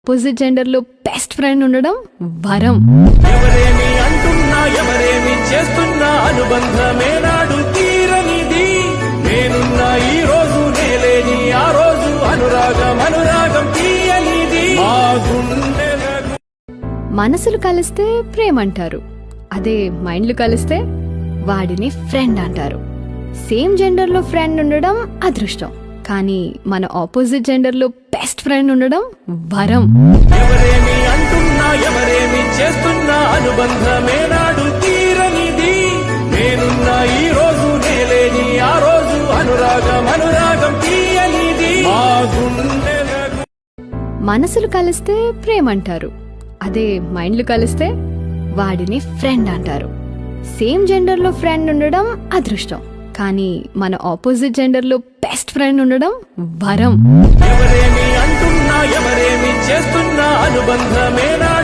Opposite gender లో best friend ఉండడం వరం. ఎవరేమి అంటున్నా ఎవరేమి చేస్తున్నా అనుబంధమే నాడు తీరనిది. నేనున్నా ఈ రోజు నేలేని ఆ రోజు అనురాగం అనురాగం తీయనిది. మా గుండెలకు మనసులు కలిస్తే ప్రేమంటారు, అదే మైండ్లు కలిస్తే వాడిని ఫ్రెండ్ అంటారు. సేమ్ జెండర్ లో ఫ్రెండ్ ఉండడం అదృష్టం, కానీ మన ఆపోజిట్ జెండర్ లో బెస్ట్ ఫ్రెండ్ ఉండడం వరం. ఎవరేమి అంటున్నా ఎవరేమి చేస్తున్నా అనుబంధమే నాడు తీరనిది. నేనున్నా ఈ రోజు నేలేని ఆ రోజు అనురాగం అనురాగం తీయనిది. మా గుండెలకు మనసులు కలిస్తే ప్రేమంటారు, అదే మైండ్లు కలిస్తే వాడిని ఫ్రెండ్ అంటారు. సేమ్ జెండర్ లో ఫ్రెండ్ ఉండడం అదృష్టం, కానీ మన ఆపోజిట్ జెండర్ లో బెస్ట్ ఫ్రెండ్ ఉండడం వరం. ఎవరేమి అంటున్నా ఎవరేమి చేస్తున్నా అనుబంధమే నాడు